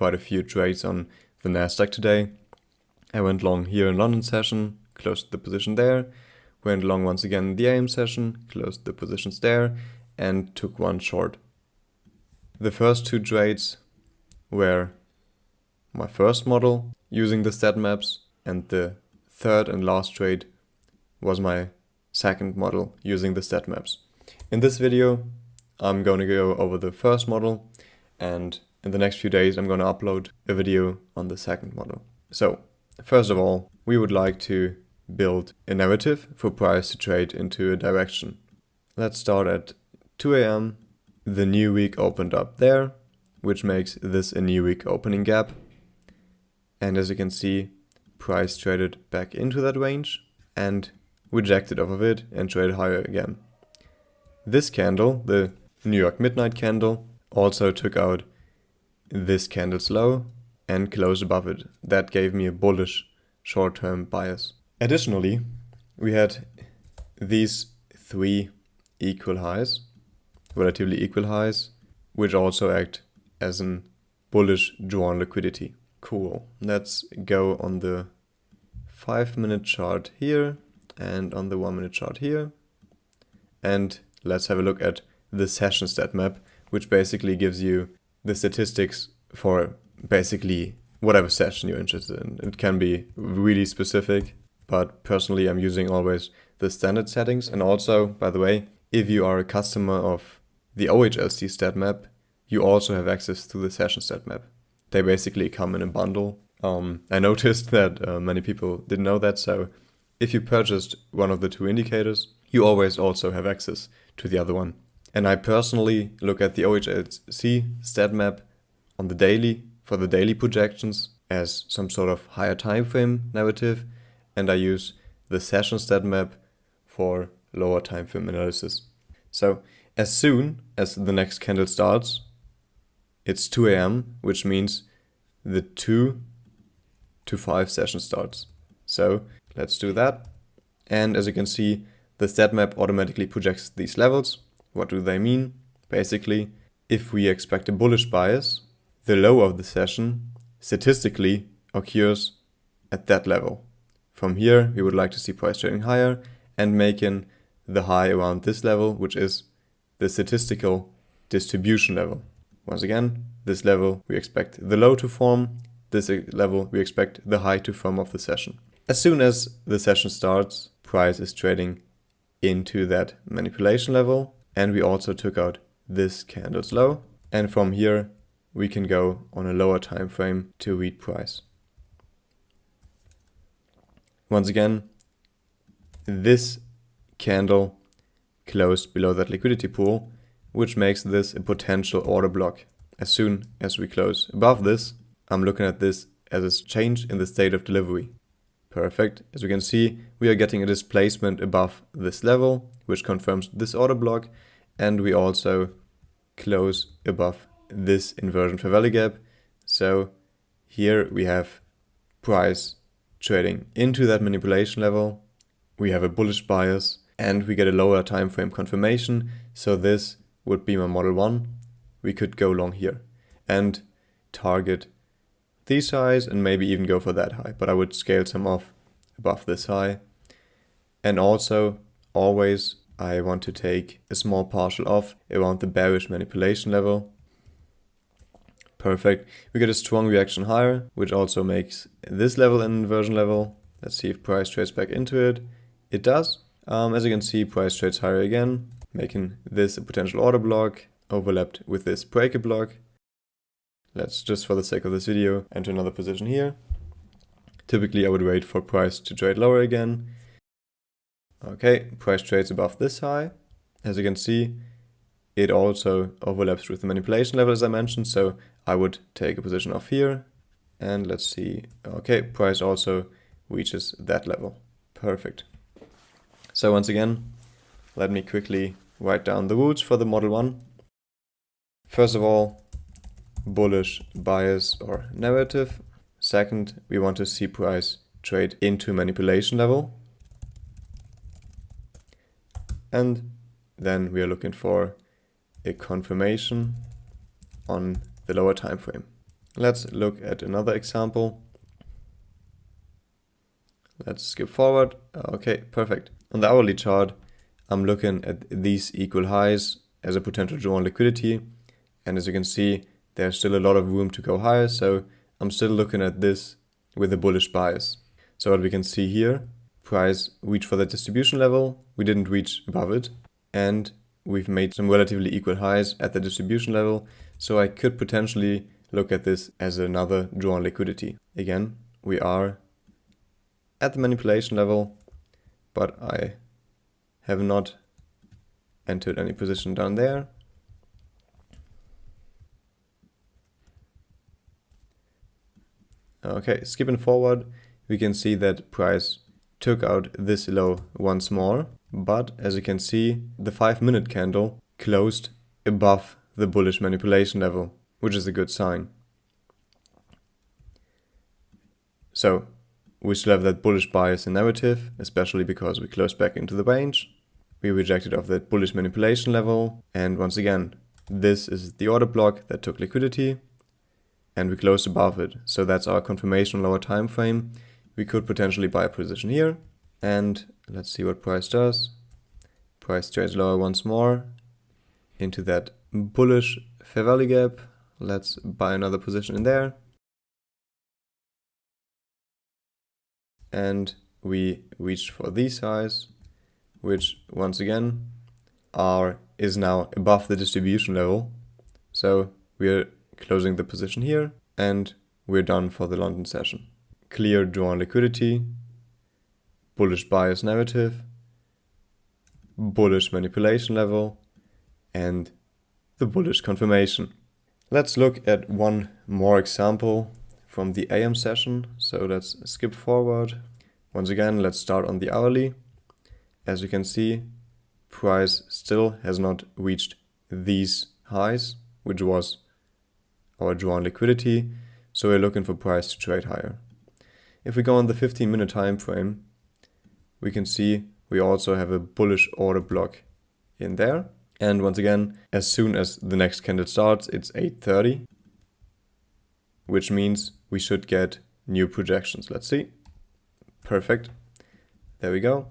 quite a few trades on the Nasdaq today. I went long here in London session, closed the position there, went long once again in the AM session, closed the positions there, and took one short. The first two trades were my first model using the stat maps, and the third and last trade was my second model using the stat maps. In this video, I'm going to go over the first model, and in the next few days, I'm going to upload a video on the second model. So, first of all, we would like to build a narrative for price to trade into a direction. Let's start at 2 AM. The new week opened up there, which makes this a new week opening gap. And as you can see, price traded back into that range and rejected off of it and traded higher again. This candle, the New York midnight candle, also took out this candle's low and closed above it. That gave me a bullish short-term bias. Additionally, we had these three equal highs, relatively equal highs, which also act as an bullish drawn liquidity. Cool. Let's go on the 5-minute chart here and on the 1-minute chart here. And let's have a look at the session stat map, which basically gives you the statistics for basically whatever session you're interested in. It can be really specific, but personally I'm using always the standard settings. And also, by the way, if you are a customer of the OHLC stat map, you also have access to the session stat map. They basically come in a bundle. I noticed that many people didn't know that, so if you purchased one of the two indicators, you always also have access to the other one. And I personally look at the OHLC stat map on the daily for the daily projections as some sort of higher time frame narrative, and I use the session stat map for lower time frame analysis. So as soon as the next candle starts, it's 2 AM, which means the 2 to 5 session starts. So let's do that. And as you can see, the stat map automatically projects these levels. What do they mean? Basically, if we expect a bullish bias, the low of the session statistically occurs at that level. From here, we would like to see price trading higher and making the high around this level, which is the statistical distribution level. Once again, this level we expect the low to form, this level we expect the high to form of the session. As soon as the session starts, price is trading into that manipulation level, and we also took out this candle's low, and from here we can go on a lower time frame to read price. Once again, this candle closed below that liquidity pool, which makes this a potential order block. As soon as we close above this, I'm looking at this as a change in the state of delivery. Perfect. As we can see, we are getting a displacement above this level, which confirms this order block, and we also close above this inversion fair value gap. So here we have price trading into that manipulation level. We have a bullish bias and we get a lower time frame confirmation. So this would be my model 1. We could go long here and target these highs and maybe even go for that high, but I would scale some off above this high. And also always I want to take a small partial off around the bearish manipulation level. Perfect. We get a strong reaction higher, which also makes this level an inversion level. Let's see if price trades back into it. It does. As you can see, price trades higher again, making this a potential order block, overlapped with this breaker block. Let's just, for the sake of this video, enter another position here. Typically I would wait for price to trade lower again. Okay, price trades above this high. As you can see, it also overlaps with the manipulation level as I mentioned, so I would take a position off here. And let's see, okay, price also reaches that level. Perfect. So once again, let me quickly write down the rules for the model 1. First of all, bullish bias or narrative. Second, we want to see price trade into manipulation level. And then we are looking for a confirmation on the lower time frame. Let's look at another example. Let's skip forward. Okay, perfect. On the hourly chart, I'm looking at these equal highs as a potential drawn liquidity. And as you can see, there's still a lot of room to go higher. So I'm still looking at this with a bullish bias. So what we can see here, price reached for the distribution level. We didn't reach above it. And we've made some relatively equal highs at the distribution level. So I could potentially look at this as another drawn liquidity. Again, we are at the manipulation level, but I have not entered any position down there. Okay, skipping forward, we can see that price took out this low once more, but as you can see, the 5-minute candle closed above the bullish manipulation level, which is a good sign. So we still have that bullish bias in narrative, especially because we closed back into the range. We rejected off that bullish manipulation level, and once again, this is the order block that took liquidity, and we closed above it. So that's our confirmation lower time frame. We could potentially buy a position here, and let's see what price does. Price trades lower once more into that bullish fair value gap. Let's buy another position in there. And we reached for these highs, which once again is now above the distribution level. So we're closing the position here and we're done for the London session. Clear drawn liquidity, bullish bias narrative, bullish manipulation level, and the bullish confirmation. Let's look at one more example from the AM session. So let's skip forward. Once again, let's start on the hourly. As you can see, price still has not reached these highs, which was our drawn liquidity. So we're looking for price to trade higher. If we go on the 15-minute time frame, we can see we also have a bullish order block in there. And once again, as soon as the next candle starts, it's 8:30, which means we should get new projections. Let's see. Perfect. There we go.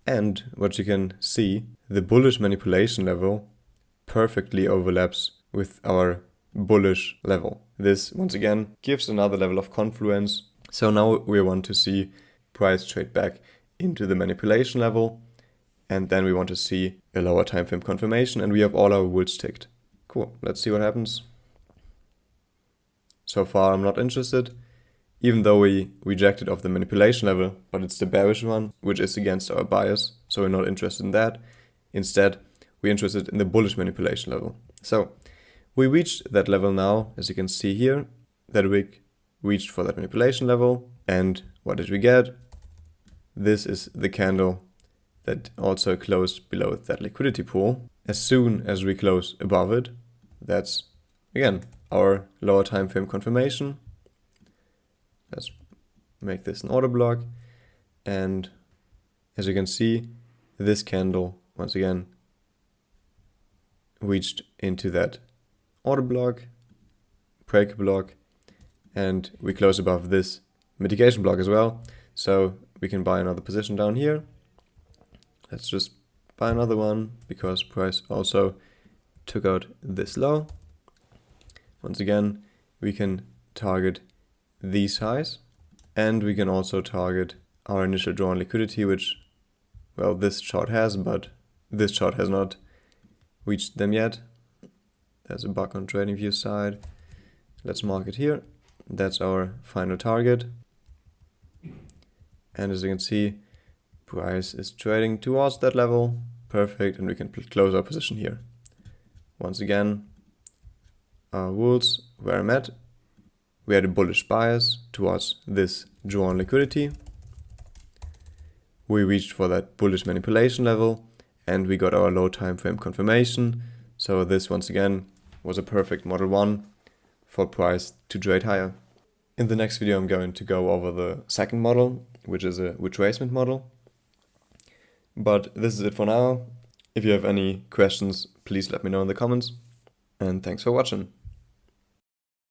And what you can see, the bullish manipulation level perfectly overlaps with our bullish level. This, once again, gives another level of confluence. So now we want to see price trade back into the manipulation level. And then we want to see a lower time frame confirmation, and we have all our rules ticked. Cool, let's see what happens. So far I'm not interested, even though we rejected off the manipulation level, but it's the bearish one, which is against our bias, so we're not interested in that. Instead, we're interested in the bullish manipulation level. So we reached that level now, as you can see here, that we reached for that manipulation level. And what did we get? This is the candle that also closed below that liquidity pool. As soon as we close above it, that's again our lower time frame confirmation. Let's make this an order block, and as you can see, this candle once again reached into that order block, break block, and we close above this mitigation block as well. So we can buy another position down here. Let's just buy another one because price also took out this low. Once again, we can target these highs, and we can also target our initial drawn liquidity, which, well, this chart has, but this chart has not reached them yet. There's a bug on TradingView side. Let's mark it here. That's our final target. And as you can see, price is trading towards that level. Perfect, and we can close our position here. Once again, our rules were met. We had a bullish bias towards this drawn liquidity. We reached for that bullish manipulation level, and we got our low time frame confirmation. So this once again was a perfect model 1 for price to trade higher. In the next video I'm going to go over the second model, which is a retracement model. But this is it for now. If you have any questions, please let me know in the comments. And thanks for watching.